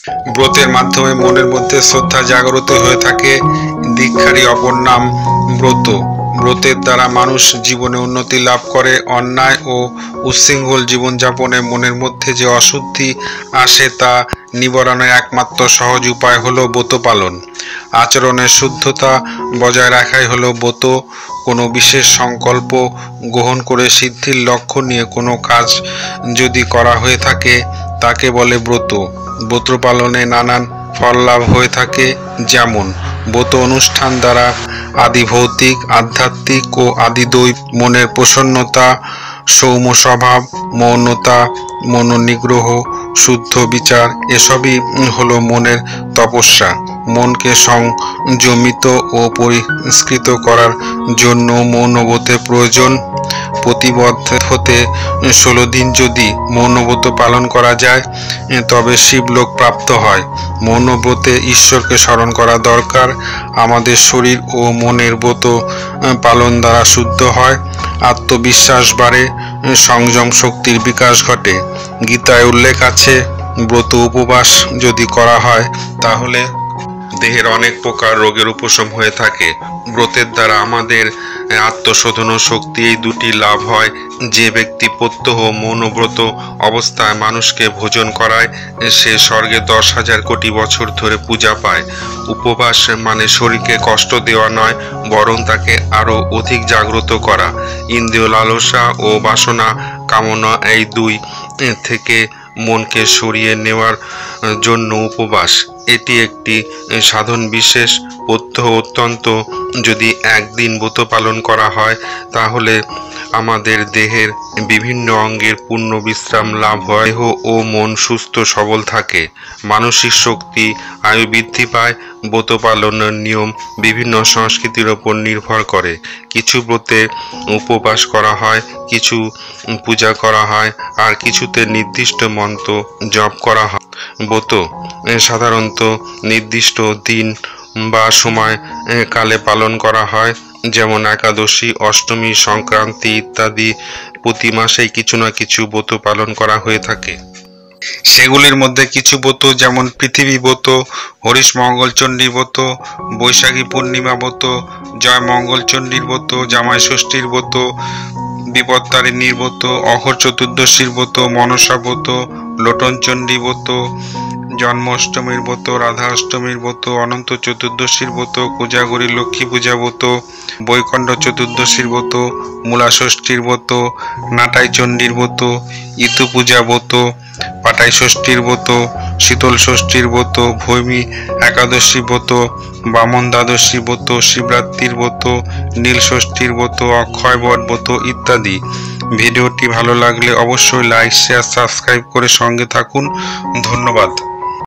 ব্রতের মাধ্যমে মনের মধ্যে শ্রদ্ধা জাগ্রত হয়ে থাকে। দীক্ষারই অপর নাম ব্রত। ব্রতের দ্বারা মানুষ জীবনে উন্নতি লাভ করে। অন্যায় ও উচ্ছৃঙ্খল জীবনযাপনে মনের মধ্যে যে অশুদ্ধি আসে তা নিবারণের একমাত্র সহজ উপায় হলো ব্রত পালন। আচরণের শুদ্ধতা বজায় রাখাই হলো ব্রত। কোনো বিশেষ সংকল্প গ্রহণ করে সিদ্ধির লক্ষ্য নিয়ে কোনো কাজ যদি করা হয়ে থাকে তাকে বলে ব্রত। ব্রত পালনে নানান ফল লাভ হয়ে থাকে, যেমন ব্রত অনুষ্ঠান দ্বারা আদি ভৌতিক, আধ্যাত্মিক ও আদিদৈব মনের প্রসন্নতা, সৌম্য স্বভাব, মৌনতা, মনোনিগ্রহ, শুদ্ধ বিচার এসবই হলো মনের তপস্যা। মনকে সংযমিত ও পরিষ্কৃত করার জন্য মৌনব্রতের প্রয়োজন। প্রতিবদ্ধ হতে 16 দিন যদি মৌনব্রত পালন করা যায় তবে শিবলোক প্রাপ্ত হয়। মৌনব্রতে ঈশ্বরকে স্মরণ করা দরকার। আমাদের শরীর ও মনের ব্রত পালন দ্বারা শুদ্ধ হয়, আত্মবিশ্বাস বাড়ে, সংযম শক্তির বিকাশ ঘটে। গীতায় উল্লেখ আছে, ব্রত উপবাস যদি করা হয় তাহলে দেহের অনেক প্রকার রোগের উপশম হয়ে থাকে। ব্রতের দ্বারা আমাদের আত্মশোধন ও শক্তি এই দুটি লাভ হয়। যে ব্যক্তি প্রত্যহ মৌনব্রত অবস্থায় মানুষকে ভোজন করায় সে স্বর্গে 10,000 কোটি বছর ধরে পূজা পায়। উপবাস মানে শরীরকে কষ্ট দেওয়া নয়, বরং তাকে আরো অধিক জাগ্রত করা। ইন্দ্রিয় লালসা ও বাসনা কামনা এই দুই থেকে মনকে সরিয়ে নেওয়ার জন্য উপবাস। এটি একটি সাধন বিশেষ। প্রত্যহ অত্যন্ত যদি একদিন ব্রত পালন করা হয় তাহলে আমাদের দেহের বিভিন্ন অঙ্গের পূর্ণ বিশ্রাম লাভ হয়, দেহ ও মন সুস্থ সবল থাকে, মানসিক শক্তি, আয়ু বৃদ্ধি পায়। ব্রত পালনের নিয়ম বিভিন্ন সংস্কৃতির ওপর নির্ভর করে। কিছু ব্রতে উপবাস করা হয়, কিছু পূজা করা হয়, আর কিছুতে নির্দিষ্ট মন্ত্র জপ করা হয়। ব্রত সাধারণত নির্দিষ্ট দিন বা সময় কালে পালন করা হয়, যেমন একাদশী, অষ্টমী, সংক্রান্তি ইত্যাদি। প্রতি মাসেই কিছু না কিছু ব্রত পালন করা হয়ে থাকে। সেগুলির মধ্যে কিছু ব্রত যেমন পৃথিবী ব্রত, হরিশ মঙ্গলচণ্ডী ব্রত, বৈশাখী পূর্ণিমা ব্রত, জয় মঙ্গলচণ্ডীর ব্রত, জামাই ষষ্ঠীর ব্রত, বিপত্তারিণীর ব্রত, অঘোর চতুর্দশীর ব্রত, মনসা ব্রত, লোটনচণ্ডী ব্রত, জন্মাষ্টমীর ব্রত, রাধা অষ্টমীর ব্রত, অনন্ত চতুর্দশীর ব্রত, কোজাগরী লক্ষ্মী পূজা ব্রত, বৈকুণ্ঠ চতুর্দশীর ব্রত, মূলা ষষ্ঠীর ব্রত, নাটাই চণ্ডীর ব্রত, ইতু পূজা ব্রত, পাটাই ষষ্ঠীর ব্রত, শীতল ষষ্ঠীর ব্রত, ভৈমী একাদশী ব্রত, বামন দ্বাদশী ব্রত, শিবরাত্রির ব্রত, নীল ষষ্ঠীর ব্রত, অক্ষয় বট ব্রত ইত্যাদি। ভিডিওটি ভালো লাগলে অবশ্যই লাইক, শেয়ার, সাবস্ক্রাইব করে সঙ্গে থাকুন। ধন্যবাদ।